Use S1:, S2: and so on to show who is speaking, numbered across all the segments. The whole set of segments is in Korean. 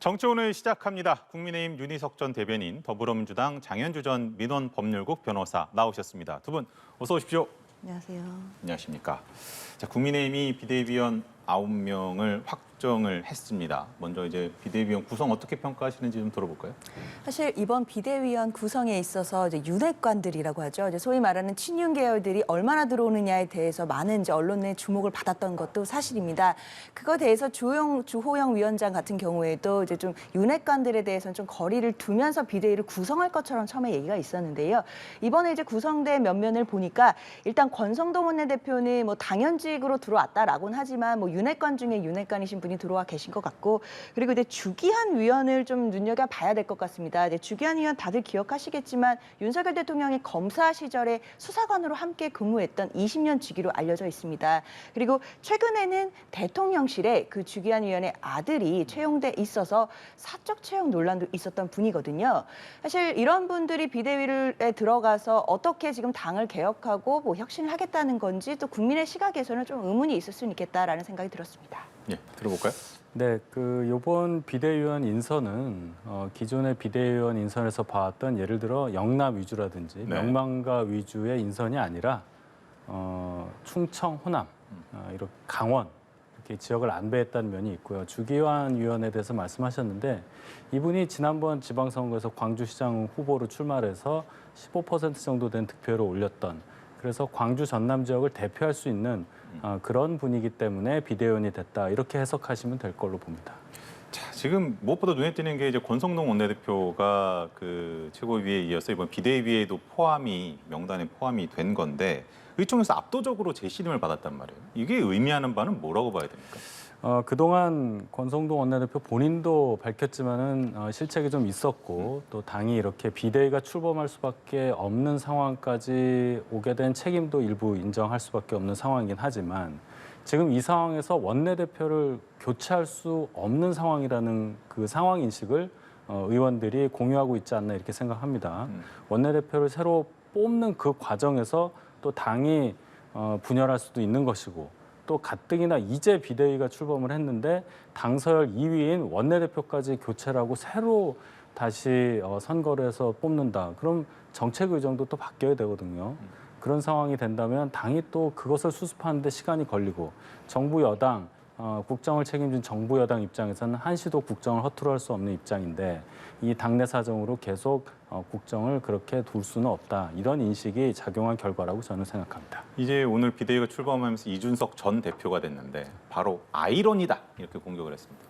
S1: 정치오늘 시작합니다. 국민의힘 윤희석 전 대변인, 더불어민주당 장현주 전 민원법률국 변호사 나오셨습니다. 두 분 어서 오십시오.
S2: 안녕하세요.
S1: 안녕하십니까. 자, 국민의힘이 비대위원 9명을 확정을 했습니다. 먼저 이제 비대위원 구성 어떻게 평가하시는지 좀 들어볼까요?
S2: 사실 이번 비대위원 구성에 있어서 이제 윤핵관들이라고 하죠. 이제 소위 말하는 친윤 계열들이 얼마나 들어오느냐에 대해서 많은 이제 언론의 주목을 받았던 것도 사실입니다. 그거에 대해서 주호영 위원장 같은 경우에도 이제 좀 윤핵관들에 대해서는 좀 거리를 두면서 비대위를 구성할 것처럼 처음에 얘기가 있었는데요. 이번에 이제 구성된 면면을 보니까 일단 권성동 원내대표는 뭐 당연직으로 들어왔다라고는 하지만 뭐 윤핵관 중에 윤핵관이신 분이 들어와 계신 것 같고, 그리고 이제 주기한 위원을 좀 눈여겨봐야 될 것 같습니다. 이제 주기한 위원 다들 기억하시겠지만 윤석열 대통령이 검사 시절에 수사관으로 함께 근무했던 20년 직위로 알려져 있습니다. 그리고 최근에는 대통령실에 그 주기한 위원의 아들이 채용돼 있어서 사적 채용 논란도 있었던 분이거든요. 사실 이런 분들이 비대위에 들어가서 어떻게 지금 당을 개혁하고 뭐 혁신을 하겠다는 건지 또 국민의 시각에서는 좀 의문이 있을 수는 있겠다라는 생각이 들었습니다.
S1: 예, 들어볼까요?
S3: 네, 이번 비대위원 인선은 기존의 비대위원 인선에서 봐왔던 예를 들어 영남 위주라든지
S1: 네.
S3: 명망가 위주의 인선이 아니라 충청, 호남, 이렇게 강원 이렇게 지역을 안배했다는 면이 있고요. 주기환 위원에 대해서 말씀하셨는데 이분이 지난번 지방선거에서 광주시장 후보로 출마해서 15% 정도 된 득표를 올렸던, 그래서 광주 전남 지역을 대표할 수 있는 그런 분이기 때문에 비대위원이 됐다, 이렇게 해석하시면 될 걸로 봅니다.
S1: 자, 지금 무엇보다 눈에 띄는 게 이제 권성동 원내대표가 그 최고위에 이어서 이번 비대위에도 명단에 포함이 된 건데 의총에서 압도적으로 재신임을 받았단 말이에요. 이게 의미하는 바는 뭐라고 봐야 됩니까?
S3: 그동안 권성동 원내대표 본인도 밝혔지만은 실책이 좀 있었고 또 당이 이렇게 비대위가 출범할 수밖에 없는 상황까지 오게 된 책임도 일부 인정할 수밖에 없는 상황이긴 하지만 지금 이 상황에서 원내대표를 교체할 수 없는 상황이라는 그 상황 인식을 의원들이 공유하고 있지 않나 이렇게 생각합니다. 원내대표를 새로 뽑는 그 과정에서 또 당이 분열할 수도 있는 것이고, 또 가뜩이나 이제 비대위가 출범을 했는데 당서열 2위인 원내대표까지 교체를 하고 새로 다시 선거를 해서 뽑는다. 그럼 정책 의정도 또 바뀌어야 되거든요. 그런 상황이 된다면 당이 또 그것을 수습하는 데 시간이 걸리고, 정부 여당, 국정을 책임진 정부 여당 입장에서는 한시도 국정을 허투루 할 수 없는 입장인데 이 당내 사정으로 계속 국정을 그렇게 둘 수는 없다. 이런 인식이 작용한 결과라고 저는 생각합니다.
S1: 이제 오늘 비대위가 출범하면서 이준석 전 대표가 됐는데 바로 아이러니다 이렇게 공격을 했습니다.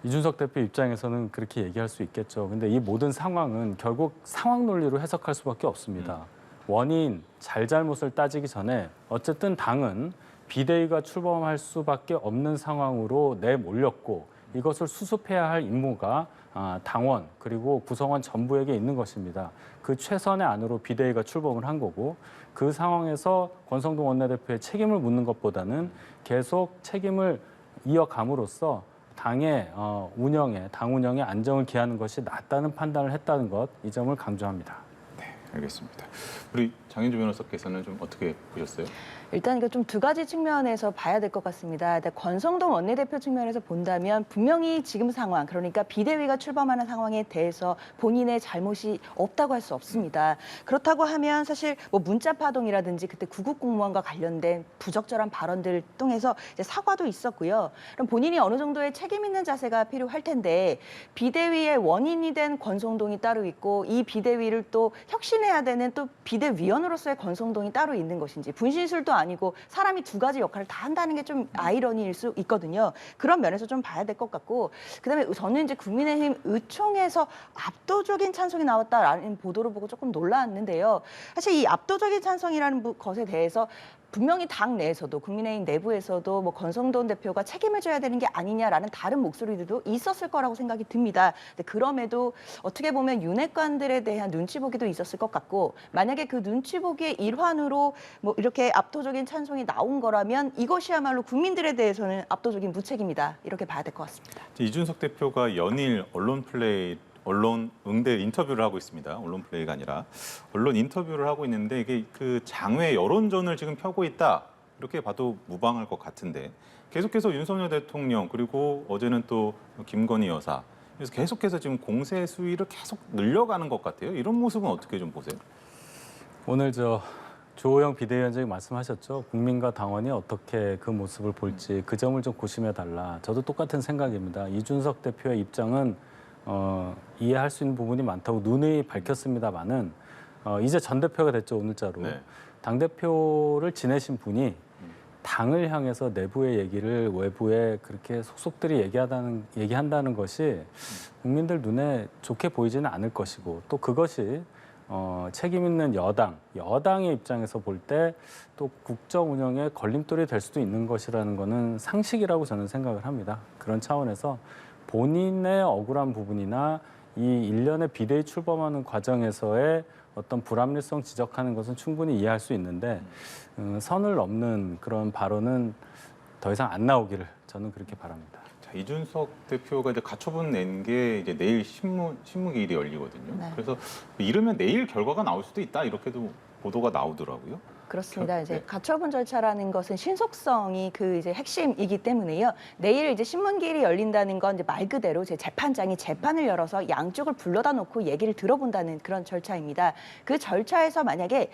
S3: 이준석 대표 입장에서는 그렇게 얘기할 수 있겠죠. 근데 이 모든 상황은 결국 상황 논리로 해석할 수밖에 없습니다. 원인, 잘잘못을 따지기 전에 어쨌든 당은 비대위가 출범할 수밖에 없는 상황으로 내몰렸고 이것을 수습해야 할 임무가 당원 그리고 구성원 전부에게 있는 것입니다. 그 최선의 안으로 비대위가 출범을 한 거고, 그 상황에서 권성동 원내대표의 책임을 묻는 것보다는 계속 책임을 이어감으로써 당의 당 운영에 안정을 기하는 것이 낫다는 판단을 했다는 것, 이 점을 강조합니다.
S1: 네, 알겠습니다. 우리 장현주 변호사께서는 좀 어떻게 보셨어요?
S2: 일단 이거 좀 두 가지 측면에서 봐야 될 것 같습니다. 권성동 원내대표 측면에서 본다면 분명히 지금 상황, 그러니까 비대위가 출범하는 상황에 대해서 본인의 잘못이 없다고 할 수 없습니다. 그렇다고 하면 사실 뭐 문자 파동이라든지 그때 구급 공무원과 관련된 부적절한 발언들을 통해서 이제 사과도 있었고요. 그럼 본인이 어느 정도의 책임 있는 자세가 필요할 텐데 비대위의 원인이 된 권성동이 따로 있고 이 비대위를 또 혁신해야 되는 또 비대위원으로서의 권성동이 따로 있는 것인지, 분신술도 아니고 사람이 두 가지 역할을 다 한다는 게 좀 아이러니일 수 있거든요. 그런 면에서 좀 봐야 될 것 같고, 그다음에 저는 이제 국민의힘 의총에서 압도적인 찬성이 나왔다라는 보도를 보고 조금 놀랐는데요. 사실 이 압도적인 찬성이라는 것에 대해서 분명히 당 내에서도 국민의힘 내부에서도 뭐 권성동 대표가 책임을 져야 되는 게 아니냐라는 다른 목소리들도 있었을 거라고 생각이 듭니다. 근데 그럼에도 어떻게 보면 윤핵관들에 대한 눈치 보기도 있었을 것 같고, 만약에 그 눈치 보기의 일환으로 뭐 이렇게 압도적인 찬성이 나온 거라면 이것이야말로 국민들에 대해서는 압도적인 무책임이다, 이렇게 봐야 될 것 같습니다.
S1: 이준석 대표가 연일 언론 응대 인터뷰를 하고 있습니다. 언론 플레이가 아니라 언론 인터뷰를 하고 있는데 이게 그 장외 여론전을 지금 펴고 있다, 이렇게 봐도 무방할 것 같은데 계속해서 윤석열 대통령 그리고 어제는 또 김건희 여사 그래서 계속해서 지금 공세 수위를 계속 늘려가는 것 같아요. 이런 모습은 어떻게 좀 보세요?
S3: 오늘 조호영 비대위원장이 말씀하셨죠. 국민과 당원이 어떻게 그 모습을 볼지 그 점을 좀 고심해 달라. 저도 똑같은 생각입니다. 이준석 대표의 입장은 이해할 수 있는 부분이 많다고 누누이 밝혔습니다만은 이제 전 대표가 됐죠, 오늘자로.
S1: 네.
S3: 당 대표를 지내신 분이 당을 향해서 내부의 얘기를 외부에 그렇게 속속들이 얘기한다는 것이 국민들 눈에 좋게 보이지는 않을 것이고 또 그것이 책임 있는 여당의 입장에서 볼 때 또 국정 운영에 걸림돌이 될 수도 있는 것이라는 것은 상식이라고 저는 생각을 합니다. 그런 차원에서 본인의 억울한 부분이나 이 일련의 비대위 출범하는 과정에서의 어떤 불합리성 지적하는 것은 충분히 이해할 수 있는데 선을 넘는 그런 발언은 더 이상 안 나오기를 저는 그렇게 바랍니다.
S1: 자, 이준석 대표가 이제 가처분 낸 게 이제 내일 신무기일이 열리거든요.
S2: 네.
S1: 그래서 이르면 내일 결과가 나올 수도 있다 이렇게도 보도가 나오더라고요.
S2: 그렇습니다. 이제
S1: 네.
S2: 가처분 절차라는 것은 신속성이 그 이제 핵심이기 때문에요. 내일 이제 신문기일이 열린다는 건 이제 말 그대로 이제 재판장이 재판을 열어서 양쪽을 불러다 놓고 얘기를 들어본다는 그런 절차입니다. 그 절차에서 만약에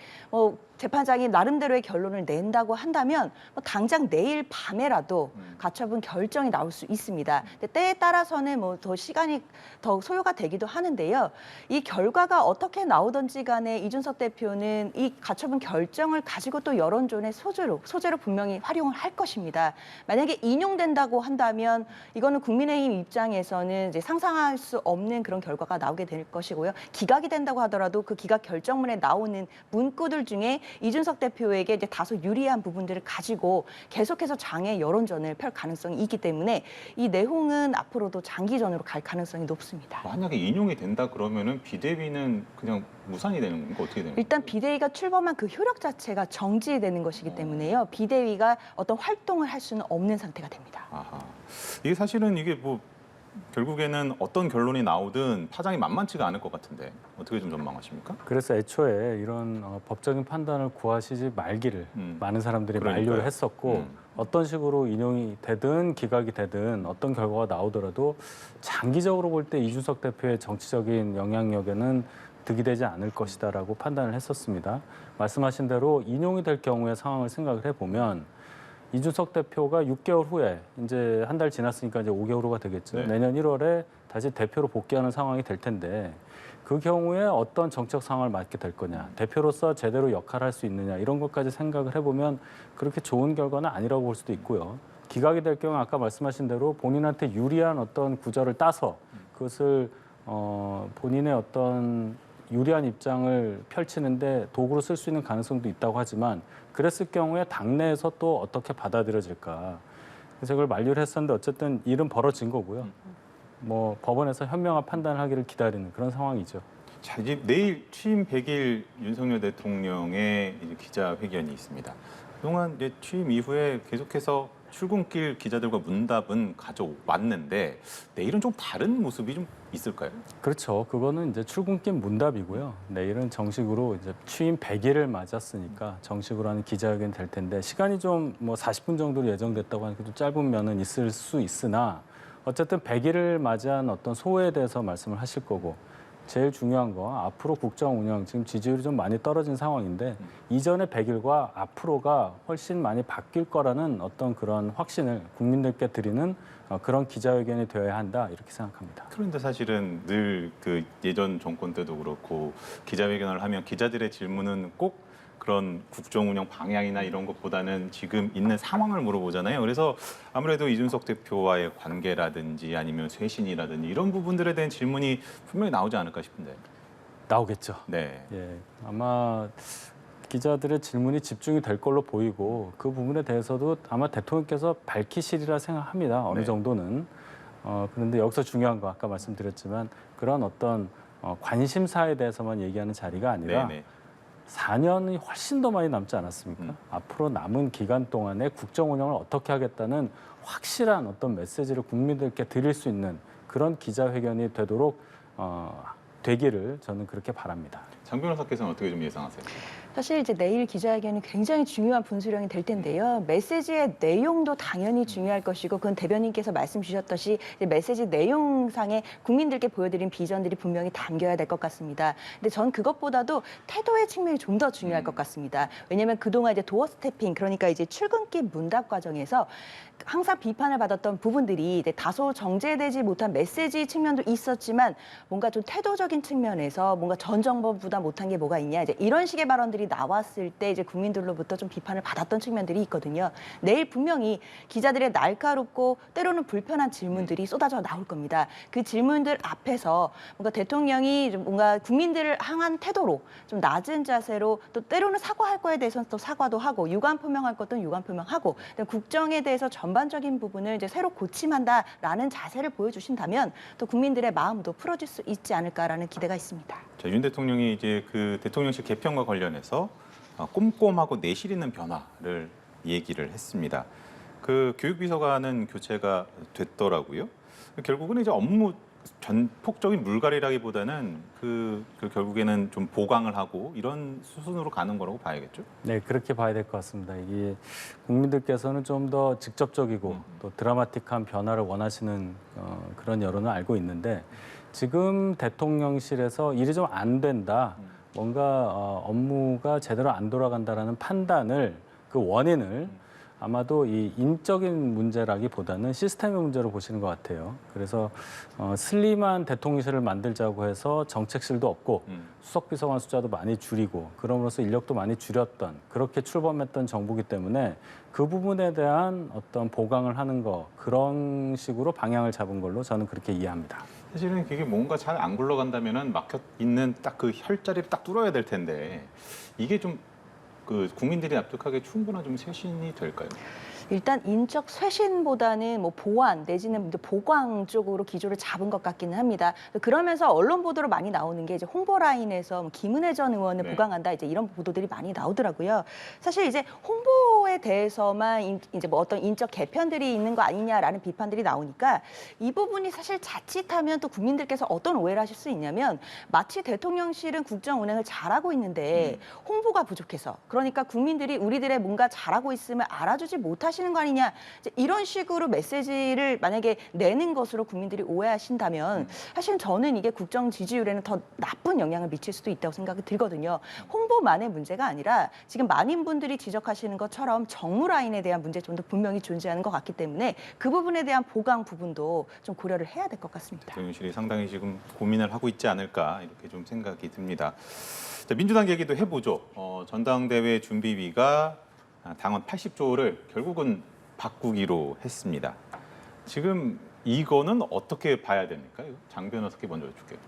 S2: 재판장이 나름대로의 결론을 낸다고 한다면 당장 내일 밤에라도 가처분 결정이 나올 수 있습니다. 근데 때에 따라서는 더 시간이 더 소요가 되기도 하는데요. 이 결과가 어떻게 나오든지 간에 이준석 대표는 이 가처분 결정을 가지고 또 여론전의 소재로 분명히 활용을 할 것입니다. 만약에 인용된다고 한다면 이거는 국민의힘 입장에서는 이제 상상할 수 없는 그런 결과가 나오게 될 것이고요. 기각이 된다고 하더라도 그 기각 결정문에 나오는 문구들 중에 이준석 대표에게 이제 다소 유리한 부분들을 가지고 계속해서 장애 여론전을 펼 가능성이 있기 때문에 이 내홍은 앞으로도 장기전으로 갈 가능성이 높습니다.
S1: 만약에 인용이 된다 그러면은 비대위는 그냥 무산이 되는 건가 어떻게 되는 거예요?
S2: 일단 비대위가 출범한 그 효력 자체가 정지되는 것이기 때문에요. 비대위가 어떤 활동을 할 수는 없는 상태가 됩니다.
S1: 아하. 이게 사실은 이게 결국에는 어떤 결론이 나오든 파장이 만만치가 않을 것 같은데 어떻게 좀 전망하십니까?
S3: 그래서 애초에 이런 법적인 판단을 구하시지 말기를 많은 사람들이
S1: 그러니까요.
S3: 만류를 했었고 어떤 식으로 인용이 되든 기각이 되든 어떤 결과가 나오더라도 장기적으로 볼 때 이준석 대표의 정치적인 영향력에는 득이 되지 않을 것이다라고 판단을 했었습니다. 말씀하신 대로 인용이 될 경우의 상황을 생각을 해보면 이준석 대표가 6개월 후에 이제 한 달 지났으니까 이제 5개월 후가 되겠죠.
S1: 네.
S3: 내년 1월에 다시 대표로 복귀하는 상황이 될 텐데 그 경우에 어떤 정책 상황을 맡게 될 거냐, 대표로서 제대로 역할할 수 있느냐 이런 것까지 생각을 해보면 그렇게 좋은 결과는 아니라고 볼 수도 있고요. 기각이 될 경우 아까 말씀하신 대로 본인한테 유리한 어떤 구절을 따서 그것을 본인의 어떤 유리한 입장을 펼치는데 도구로 쓸 수 있는 가능성도 있다고 하지만 그랬을 경우에 당내에서 또 어떻게 받아들여질까. 그래서 그걸 만류를 했었는데 어쨌든 일은 벌어진 거고요. 법원에서 현명한 판단을 하기를 기다리는 그런 상황이죠.
S1: 자, 이제 내일 취임 100일 윤석열 대통령의 이제 기자회견이 있습니다. 그동안 이제 취임 이후에 계속해서 출근길 기자들과 문답은 가져왔는데 내일은 좀 다른 모습이 좀 있을까요?
S3: 그렇죠. 그거는 이제 출근길 문답이고요. 내일은 정식으로 이제 취임 100일을 맞았으니까 정식으로 하는 기자회견이 될 텐데 시간이 좀 40분 정도로 예정됐다고 하니까 좀 짧은 면은 있을 수 있으나 어쨌든 100일을 맞이한 어떤 소회에 대해서 말씀을 하실 거고 제일 중요한 거 앞으로 국정 운영 지금 지지율이 좀 많이 떨어진 상황인데 이전의 100일과 앞으로가 훨씬 많이 바뀔 거라는 어떤 그런 확신을 국민들께 드리는 그런 기자회견이 되어야 한다 이렇게 생각합니다.
S1: 그런데 사실은 늘 그 예전 정권 때도 그렇고 기자회견을 하면 기자들의 질문은 꼭 그런 국정 운영 방향이나 이런 것보다는 지금 있는 상황을 물어보잖아요. 그래서 아무래도 이준석 대표와의 관계라든지 아니면 쇄신이라든지 이런 부분들에 대한 질문이 분명히 나오지 않을까 싶은데.
S3: 나오겠죠.
S1: 네.
S3: 예, 아마 기자들의 질문이 집중이 될 걸로 보이고 그 부분에 대해서도 아마 대통령께서 밝히시리라 생각합니다. 어느
S1: 네.
S3: 정도는. 그런데 여기서 중요한 거 아까 말씀드렸지만 그런 어떤 관심사에 대해서만 얘기하는 자리가 아니라
S1: 네네.
S3: 4년이 훨씬 더 많이 남지 않았습니까? 앞으로 남은 기간 동안에 국정 운영을 어떻게 하겠다는 확실한 어떤 메시지를 국민들께 드릴 수 있는 그런 기자회견이 되도록 되기를 저는 그렇게 바랍니다.
S1: 장 변호사께서는 어떻게 좀 예상하세요?
S2: 사실 이제 내일 기자회견이 굉장히 중요한 분수령이 될 텐데요. 메시지의 내용도 당연히 중요할 것이고, 그건 대변인께서 말씀 주셨듯이 이제 메시지 내용상에 국민들께 보여드린 비전들이 분명히 담겨야 될 것 같습니다. 근데 전 그것보다도 태도의 측면이 좀 더 중요할 것 같습니다. 왜냐하면 그동안 이제 도어 스태핑, 그러니까 이제 출근길 문답 과정에서 항상 비판을 받았던 부분들이 이제 다소 정제되지 못한 메시지 측면도 있었지만, 뭔가 좀 태도적인 측면에서 뭔가 전 정부보다 못한 게 뭐가 있냐, 이제 이런 식의 발언들이 나왔을 때 이제 국민들로부터 좀 비판을 받았던 측면들이 있거든요. 내일 분명히 기자들의 날카롭고 때로는 불편한 질문들이 쏟아져 나올 겁니다. 그 질문들 앞에서 뭔가 대통령이 좀 뭔가 국민들을 향한 태도로 좀 낮은 자세로, 또 때로는 사과할 거에 대해서는 또 사과도 하고, 유감 표명할 것도 유감 표명하고, 국정에 대해서 전반적인 부분을 이제 새로 고침한다라는 자세를 보여주신다면 또 국민들의 마음도 풀어질 수 있지 않을까라는 기대가 있습니다.
S1: 자, 윤 대통령이 이제 그 대통령실 개편과 관련해서 꼼꼼하고 내실 있는 변화를 얘기를 했습니다. 그 교육비서관은 교체가 됐더라고요. 결국은 이제 업무 전폭적인 물갈이라기보다는 결국에는 좀 보강을 하고 이런 수순으로 가는 거라고 봐야겠죠.
S3: 네, 그렇게 봐야 될 것 같습니다. 이게 국민들께서는 좀 더 직접적이고 또 드라마틱한 변화를 원하시는 그런 여론을 알고 있는데, 지금 대통령실에서 일이 좀 안 된다, 뭔가 업무가 제대로 안 돌아간다라는 판단을, 그 원인을 아마도 이 인적인 문제라기보다는 시스템의 문제로 보시는 것 같아요. 그래서 슬림한 대통령실을 만들자고 해서 정책실도 없고 수석비서관 숫자도 많이 줄이고, 그럼으로써 인력도 많이 줄였던, 그렇게 출범했던 정부기 때문에 그 부분에 대한 어떤 보강을 하는 거, 그런 식으로 방향을 잡은 걸로 저는 그렇게 이해합니다.
S1: 사실은 그게 뭔가 잘 안 굴러간다면은 막혀 있는 딱 그 혈자리를 딱 뚫어야 될 텐데, 이게 좀 그 국민들이 납득하기에 충분한 좀 쇄신이 될까요?
S2: 일단 인적 쇄신보다는 뭐 보완 내지는 이제 보강 쪽으로 기조를 잡은 것 같기는 합니다. 그러면서 언론 보도로 많이 나오는 게 이제 홍보 라인에서 뭐 김은혜 전 의원을
S1: 네.
S2: 보강한다, 이제 이런 보도들이 많이 나오더라고요. 사실 이제 홍보에 대해서만 이제 뭐 어떤 인적 개편들이 있는 거 아니냐라는 비판들이 나오니까, 이 부분이 사실 자칫하면 또 국민들께서 어떤 오해를 하실 수 있냐면, 마치 대통령실은 국정 운행을 잘하고 있는데 홍보가 부족해서, 그러니까 국민들이 우리들의 뭔가 잘하고 있음을 알아주지 못하시는 거 아니냐, 이제 이런 식으로 메시지를 만약에 내는 것으로 국민들이 오해하신다면 사실 저는 이게 국정 지지율에는 더 나쁜 영향을 미칠 수도 있다고 생각이 들거든요. 홍보만의 문제가 아니라 지금 많은 분들이 지적하시는 것처럼 정무 라인에 대한 문제점도 분명히 존재하는 것 같기 때문에 그 부분에 대한 보강 부분도 좀 고려를 해야 될 것 같습니다.
S1: 대통령실이 상당히 지금 고민을 하고 있지 않을까, 이렇게 좀 생각이 듭니다. 자, 민주당 얘기도 해보죠. 전당대회 준비위가 당원 80조를 결국은 바꾸기로 했습니다. 지금 이거는 어떻게 봐야 됩니까? 장 변호사께 먼저 여쭐게요.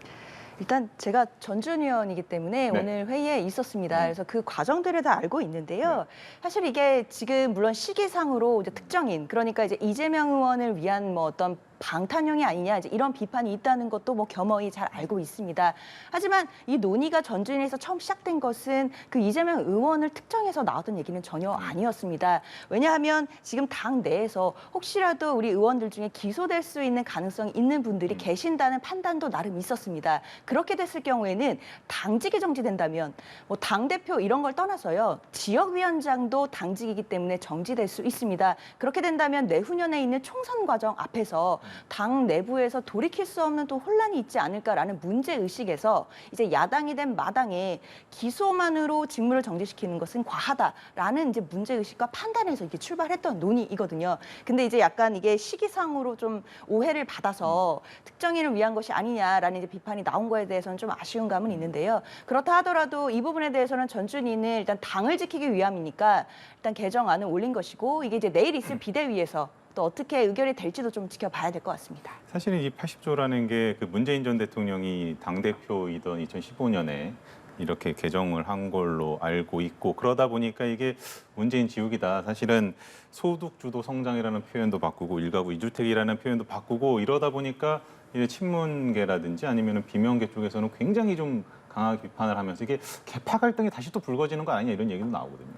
S2: 일단 제가 전준 의원이기 때문에
S1: 네.
S2: 오늘 회의에 있었습니다. 그래서 그 과정들을 다 알고 있는데요. 사실 이게 지금 물론 시기상으로 이제 특정인, 그러니까 이제 이재명 의원을 위한 뭐 어떤 방탄용이 아니냐, 이제 이런 비판이 있다는 것도 뭐 겸허히 잘 알고 있습니다. 하지만 이 논의가 전주인에서 처음 시작된 것은 그 이재명 의원을 특정해서 나왔던 얘기는 전혀 아니었습니다. 왜냐하면 지금 당 내에서 혹시라도 우리 의원들 중에 기소될 수 있는 가능성이 있는 분들이 계신다는 판단도 나름 있었습니다. 그렇게 됐을 경우에는 당직이 정지된다면 뭐 당대표 이런 걸 떠나서요, 지역위원장도 당직이기 때문에 정지될 수 있습니다. 그렇게 된다면 내후년에 있는 총선 과정 앞에서 당 내부에서 돌이킬 수 없는 또 혼란이 있지 않을까라는 문제의식에서 이제 야당이 된 마당에 기소만으로 직무를 정지시키는 것은 과하다라는 이제 문제의식과 판단에서 이게 출발했던 논의이거든요. 근데 이제 약간 이게 시기상으로 좀 오해를 받아서 특정인을 위한 것이 아니냐라는 이제 비판이 나온 거에 대해서는 좀 아쉬운 감은 있는데요. 그렇다 하더라도 이 부분에 대해서는 전준위는 일단 당을 지키기 위함이니까 일단 개정안을 올린 것이고, 이게 이제 내일 있을 비대위에서 또 어떻게 의결이 될지도 좀 지켜봐야 될 것 같습니다.
S1: 사실은 이 80조라는 게 그 문재인 전 대통령이 당대표이던 2015년에 이렇게 개정을 한 걸로 알고 있고, 그러다 보니까 이게 문재인 지우기다. 사실은 소득주도 성장이라는 표현도 바꾸고 일가구 이주택이라는 표현도 바꾸고, 이러다 보니까 이제 친문계라든지 아니면 비명계 쪽에서는 굉장히 좀 강하게 비판을 하면서 이게 개파 갈등이 다시 또 불거지는 거 아니냐, 이런 얘기도 나오거든요.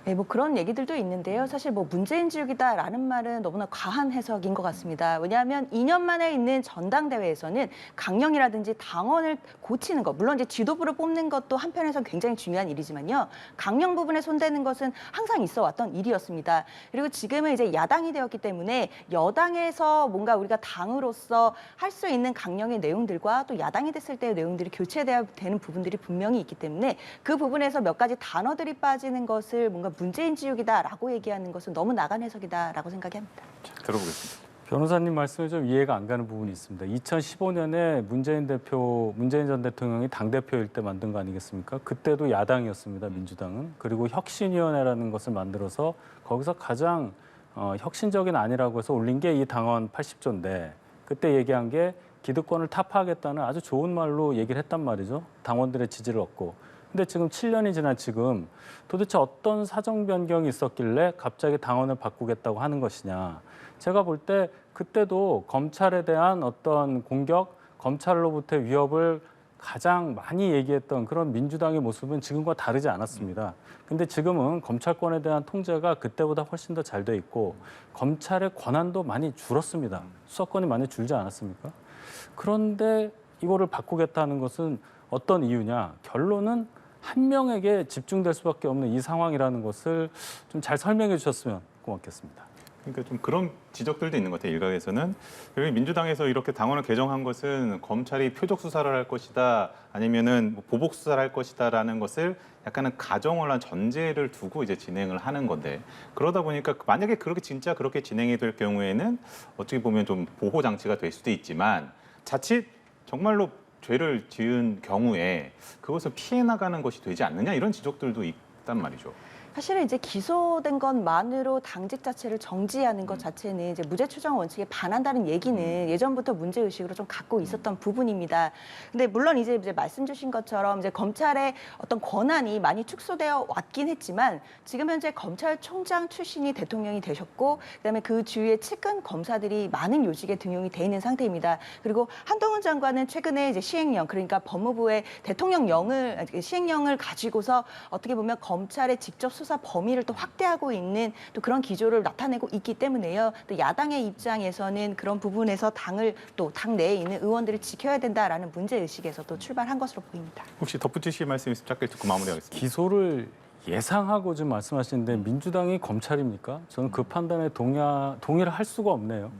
S2: 네, 뭐 그런 얘기들도 있는데요. 사실 뭐 문재인 지역이다라는 말은 너무나 과한 해석인 것 같습니다. 왜냐하면 2년 만에 있는 전당대회에서는 강령이라든지 당원을 고치는 것, 물론 이제 지도부를 뽑는 것도 한편에서 굉장히 중요한 일이지만요. 강령 부분에 손대는 것은 항상 있어 왔던 일이었습니다. 그리고 지금은 이제 야당이 되었기 때문에 여당에서 뭔가 우리가 당으로서 할 수 있는 강령의 내용들과 또 야당이 됐을 때의 내용들이 교체돼야 되는 부분들이 분명히 있기 때문에 그 부분에서 몇 가지 단어들이 빠지는 것을 뭔가 문재인 지역이다라고 얘기하는 것은 너무 나간 해석이다라고 생각이 합니다.
S1: 자, 들어보겠습니다.
S3: 변호사님 말씀에 좀 이해가 안 가는 부분이 있습니다. 2015년에 문재인 전 대통령이 당대표일 때 만든 거 아니겠습니까? 그때도 야당이었습니다, 민주당은. 그리고 혁신위원회라는 것을 만들어서 거기서 가장 혁신적인 안이라고 해서 올린 게 이 당원 80조인데 그때 얘기한 게 기득권을 타파하겠다는 아주 좋은 말로 얘기를 했단 말이죠. 당원들의 지지를 얻고. 근데 지금 7년이 지난 지금 도대체 어떤 사정 변경이 있었길래 갑자기 당원을 바꾸겠다고 하는 것이냐. 제가 볼 때 그때도 검찰에 대한 어떤 공격, 검찰로부터의 위협을 가장 많이 얘기했던 그런 민주당의 모습은 지금과 다르지 않았습니다. 근데 지금은 검찰권에 대한 통제가 그때보다 훨씬 더 잘 돼 있고 검찰의 권한도 많이 줄었습니다. 수사권이 많이 줄지 않았습니까? 그런데 이거를 바꾸겠다는 것은 어떤 이유냐? 결론은 한 명에게 집중될 수밖에 없는 이 상황이라는 것을 좀 잘 설명해 주셨으면 고맙겠습니다.
S1: 그러니까 좀 그런 지적들도 있는 것 같아요. 일각에서는 여기 민주당에서 이렇게 당원을 개정한 것은 검찰이 표적 수사를 할 것이다, 아니면은 뭐 보복 수사를 할 것이다라는 것을 약간은 가정을 한 전제를 두고 이제 진행을 하는 건데 그러다 보니까 만약에 그렇게 진짜 그렇게 진행이 될 경우에는 어떻게 보면 좀 보호 장치가 될 수도 있지만 자칫 정말로 죄를 지은 경우에 그것을 피해 나가는 것이 되지 않느냐 이런 지적들도 있단 말이죠.
S2: 사실은 이제 기소된 것만으로 당직 자체를 정지하는 것 자체는 이제 무죄 추정 원칙에 반한다는 얘기는 예전부터 문제 의식으로 좀 갖고 있었던 부분입니다. 근데 물론 이제 말씀 주신 것처럼 이제 검찰의 어떤 권한이 많이 축소되어 왔긴 했지만 지금 현재 검찰총장 출신이 대통령이 되셨고 그다음에 그 주위에 측근 검사들이 많은 요직에 등용이 돼 있는 상태입니다. 그리고 한동훈 장관은 최근에 이제 시행령 그러니까 법무부의 대통령령을 시행령을 가지고서 어떻게 보면 검찰의 직접 수사 범위를 또 확대하고 있는 또 그런 기조를 나타내고 있기 때문에요. 또 야당의 입장에서는 그런 부분에서 당을 또 당 내에 있는 의원들을 지켜야 된다라는 문제 의식에서 또 출발한 것으로 보입니다.
S1: 혹시 덧붙이실 말씀 있으면 짧게 듣고 마무리하겠습니다.
S3: 기소를 예상하고 지금 말씀하시는데 민주당이 검찰입니까? 저는 그 판단에 동의를 할 수가 없네요.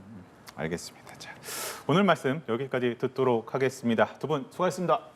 S1: 알겠습니다. 자, 오늘 말씀 여기까지 듣도록 하겠습니다. 두 분 수고하셨습니다.